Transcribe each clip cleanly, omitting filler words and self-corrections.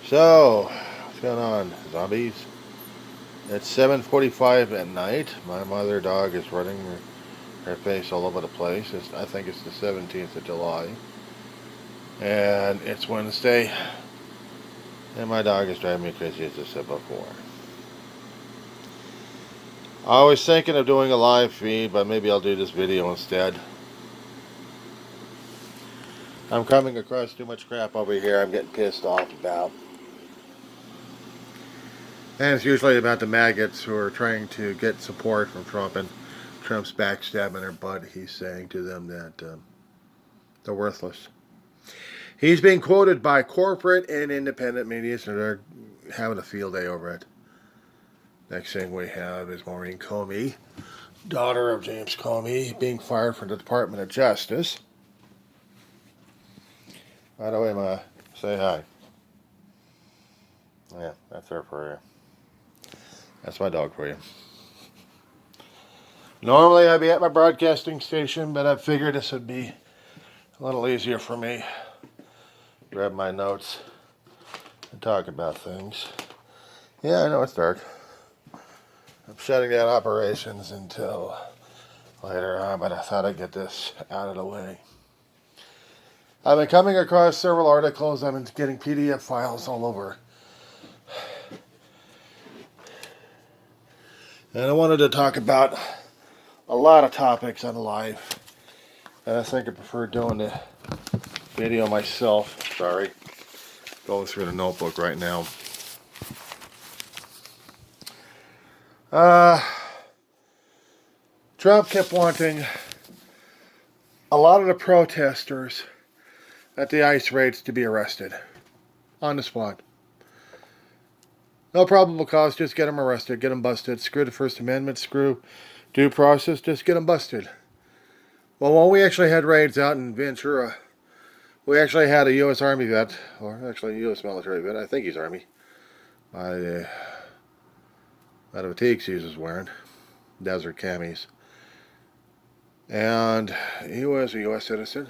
So, what's going on, zombies? It's 7:45 at night. My mother dog is running her face all over the place. I think it's the 17th of July. And it's Wednesday. And my dog is driving me crazy, as I said before. I was thinking of doing a live feed, but maybe I'll do this video instead. I'm coming across too much crap over here I'm getting pissed off about. And it's usually about the maggots who are trying to get support from Trump, and Trump's backstabbing their butt. He's saying to them that they're worthless. He's being quoted by corporate and independent media, so they're having a field day over it. Next thing we have is Maureen Comey, daughter of James Comey, being fired from the Department of Justice. By the way, Ma, say hi. Yeah, that's her for you. That's my dog for you. Normally I'd be at my broadcasting station, but I figured this would be a little easier for me. Grab my notes and talk about things. Yeah, I know it's dark. I'm shutting down operations until later on, but I thought I'd get this out of the way. I've been coming across several articles. I've been getting PDF files all over. And I wanted to talk about a lot of topics on live. And I think I prefer doing the video myself. Sorry. Going through the notebook right now. Trump kept wanting a lot of the protesters at the ICE raids to be arrested on the spot. No probable cause, just get them arrested, get them busted. Screw the First Amendment, screw due process, just get them busted. Well, when we actually had raids out in Ventura, we actually had a U.S. Army vet, or actually a U.S. military vet, I think he's Army, by the fatigues he was wearing, desert camis. And he was a U.S. citizen.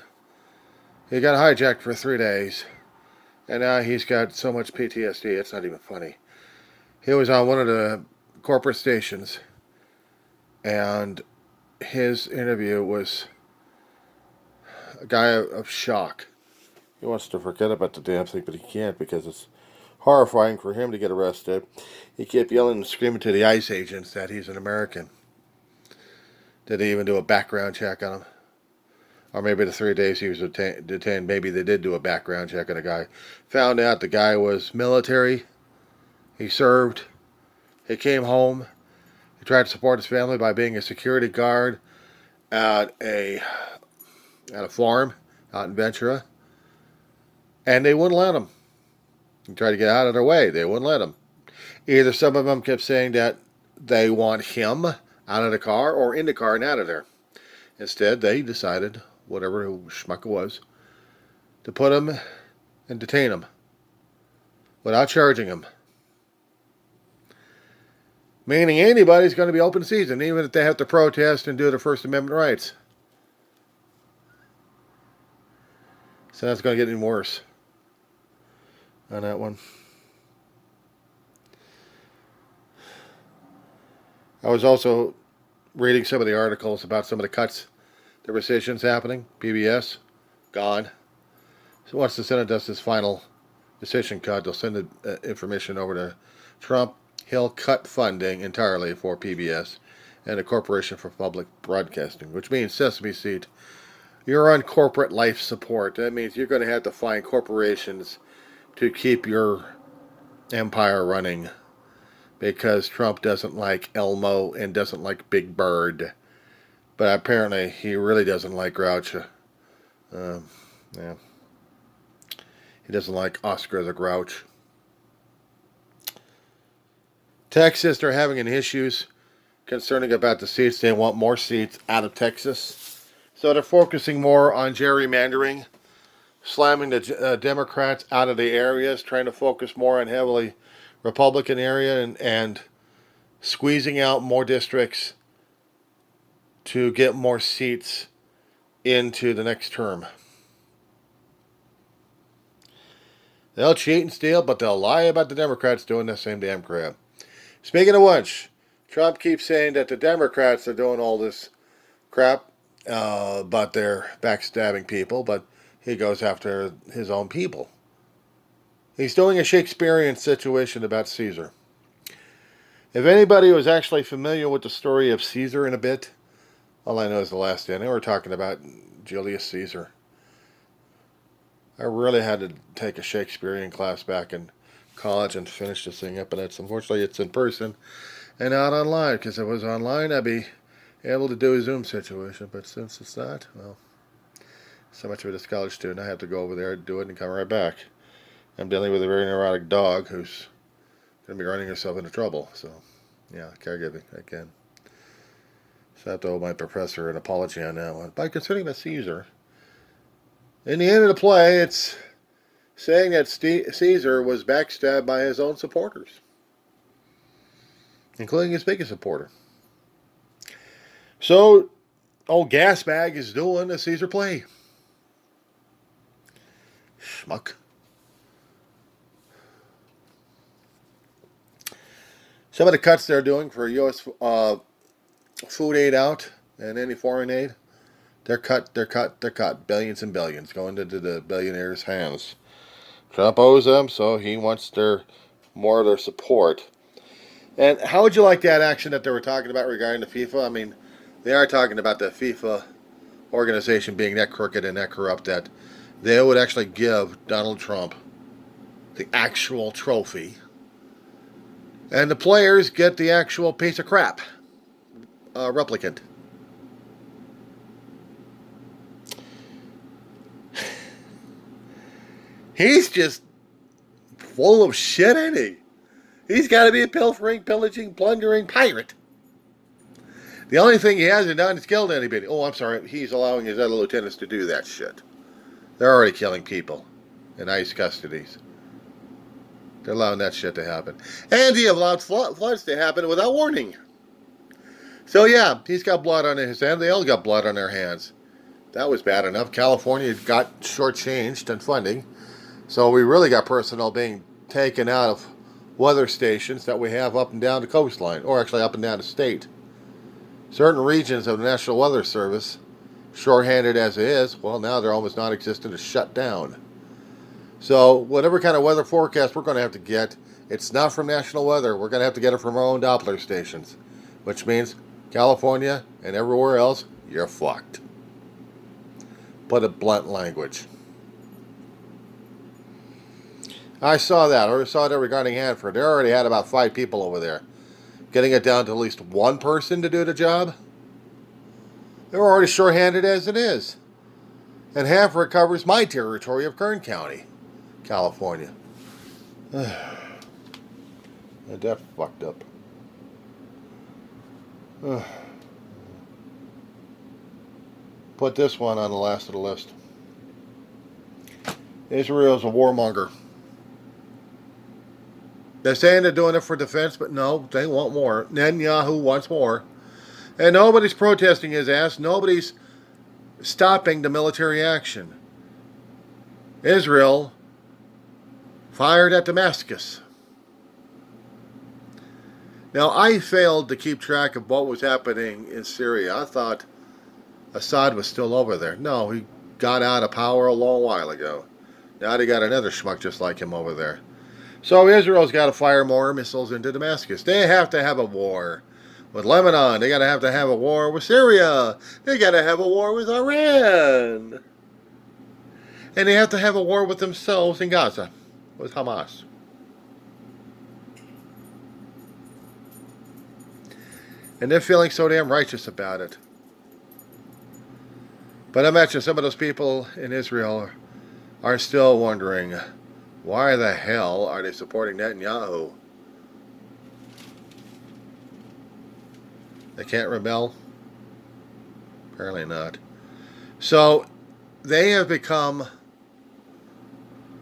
He got hijacked for 3 days, and now he's got so much PTSD, it's not even funny. He was on one of the corporate stations, and his interview was a guy of shock. He wants to forget about the damn thing, but he can't because it's horrifying for him to get arrested. He kept yelling and screaming to the ICE agents that he's an American. Did they even do a background check on him? Or maybe the 3 days he was detained, maybe they did do a background check on the guy. Found out the guy was military. He served. He came home. He tried to support his family by being a security guard at a farm out in Ventura. And they wouldn't let him. He tried to get out of their way. They wouldn't let him. Either some of them kept saying that they want him out of the car or in the car and out of there. Instead, they decided, whatever schmuck it was, to put him and detain him without charging him. Meaning anybody's going to be open season, even if they have to protest and do their First Amendment rights. So that's going to get even worse on that one. I was also reading some of the articles about some of the cuts, the rescissions happening. PBS, gone. So once the Senate does this final decision cut, they'll send the information over to Trump. He'll cut funding entirely for PBS and the Corporation for Public Broadcasting, which means Sesame Street. You're on corporate life support. That means you're going to have to find corporations to keep your empire running because Trump doesn't like Elmo and doesn't like Big Bird. But apparently he really doesn't like Groucho. Yeah. He doesn't like Oscar the Grouch. Texas, they're having an issues concerning about the seats. They want more seats out of Texas. So they're focusing more on gerrymandering, slamming the Democrats out of the areas, trying to focus more on heavily Republican area and squeezing out more districts to get more seats into the next term. They'll cheat and steal, but they'll lie about the Democrats doing the same damn crap. Speaking of which, Trump keeps saying that the Democrats are doing all this crap, but they're backstabbing people, but he goes after his own people. He's doing a Shakespearean situation about Caesar. If anybody was actually familiar with the story of Caesar in a bit, all I know is the last ending. We're talking about Julius Caesar. I really had to take a Shakespearean class back in college and finish this thing up, but unfortunately it's in person and not online, because if it was online I'd be able to do a Zoom situation, but since it's not, well, so much of a college student, I have to go over there, do it, and come right back. I'm dealing with a very neurotic dog who's going to be running herself into trouble, so yeah, caregiving again. So I have to owe my professor an apology on that one. By considering that Caesar, in the end of the play, it's saying that Caesar was backstabbed by his own supporters, including his biggest supporter. So, old Gasbag is doing a Caesar play. Schmuck. Some of the cuts they're doing for U.S. Food aid out and any foreign aid, they're cut. Billions and billions going into the billionaires' hands. Trump owes them, so he wants more of their support. And how would you like that action that they were talking about regarding the FIFA? I mean, they are talking about the FIFA organization being that crooked and that corrupt that they would actually give Donald Trump the actual trophy, and the players get the actual piece of crap replicant. He's just full of shit, ain't he? He's got to be a pilfering, pillaging, plundering pirate. The only thing he hasn't done is killed anybody. Oh, I'm sorry. He's allowing his other lieutenants to do that shit. They're already killing people in ICE custodies. They're allowing that shit to happen. And he allowed floods to happen without warning. So yeah, he's got blood on his hands. They all got blood on their hands. That was bad enough. California got shortchanged in funding. So we really got personnel being taken out of weather stations that we have up and down the coastline, or actually up and down the state. Certain regions of the National Weather Service, shorthanded as it is, well, now they're almost non-existent or shut down. So whatever kind of weather forecast we're going to have to get, it's not from National Weather. We're going to have to get it from our own Doppler stations, which means California and everywhere else, you're fucked. Put it blunt language. I saw that. I saw that regarding Hanford. They already had about 5 people over there. Getting it down to at least one person to do the job? They're already shorthanded as it is. And Hanford covers my territory of Kern County, California. That fucked up. Put this one on the last of the list. Israel's a warmonger. They're saying they're doing it for defense, but no, they want more. Netanyahu wants more. And nobody's protesting his ass. Nobody's stopping the military action. Israel fired at Damascus. Now, I failed to keep track of what was happening in Syria. I thought Assad was still over there. No, he got out of power a long while ago. Now they got another schmuck just like him over there. So Israel's got to fire more missiles into Damascus. They have to have a war with Lebanon. They got to have a war with Syria. They got to have a war with Iran. And they have to have a war with themselves in Gaza, with Hamas. And they're feeling so damn righteous about it. But I imagine some of those people in Israel are still wondering, why the hell are they supporting Netanyahu? They can't rebel? Apparently not. So they have become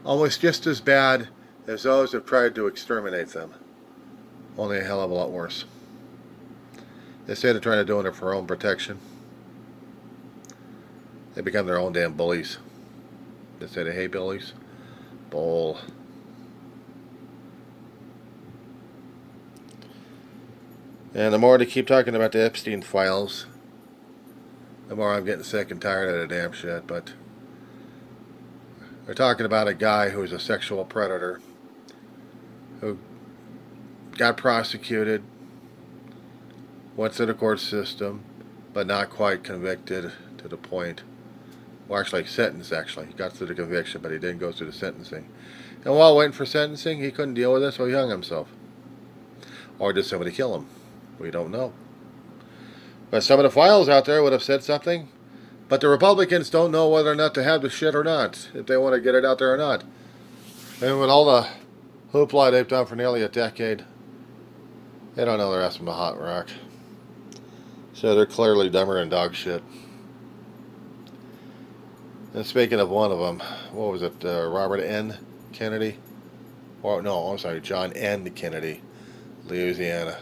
almost just as bad as those who have tried to exterminate them. Only a hell of a lot worse. They say they're trying to do it for their own protection. They become their own damn bullies. They say they hate bullies. Bull. And the more they keep talking about the Epstein files, the more I'm getting sick and tired of the damn shit. But they're talking about a guy who was a sexual predator who got prosecuted, went through the court system, but not quite convicted to the point. Well, actually, sentenced, actually. He got through the conviction, but he didn't go through the sentencing. And while waiting for sentencing, he couldn't deal with it, so he hung himself. Or did somebody kill him? We don't know. But some of the files out there would have said something. But the Republicans don't know whether or not to have the shit or not, if they want to get it out there or not. And with all the hoopla they've done for nearly a decade, they don't know the rest of the hot rock. So they're clearly dumber than dog shit. And speaking of one of them, what was it, Robert N. Kennedy? Or no, I'm sorry, John N. Kennedy, Louisiana.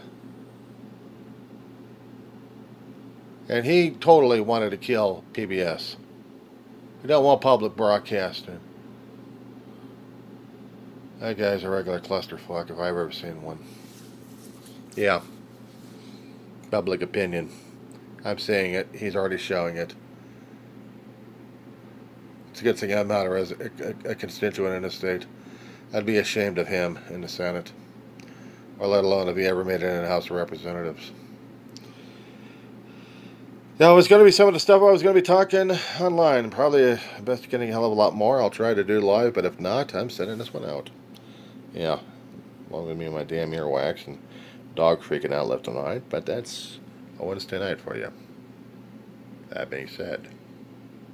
And he totally wanted to kill PBS. He don't want public broadcasting. That guy's a regular clusterfuck if I've ever seen one. Yeah. Public opinion. I'm saying it. He's already showing it. It's a good thing I'm not a constituent in the state. I'd be ashamed of him in the Senate. Or let alone if he ever made it in the House of Representatives. Now, it's going to be some of the stuff I was going to be talking online. Probably best getting a hell of a lot more. I'll try to do live, but if not, I'm sending this one out. Yeah, along with me and my damn earwax and dog freaking out left and right. But that's a Wednesday night for you. That being said.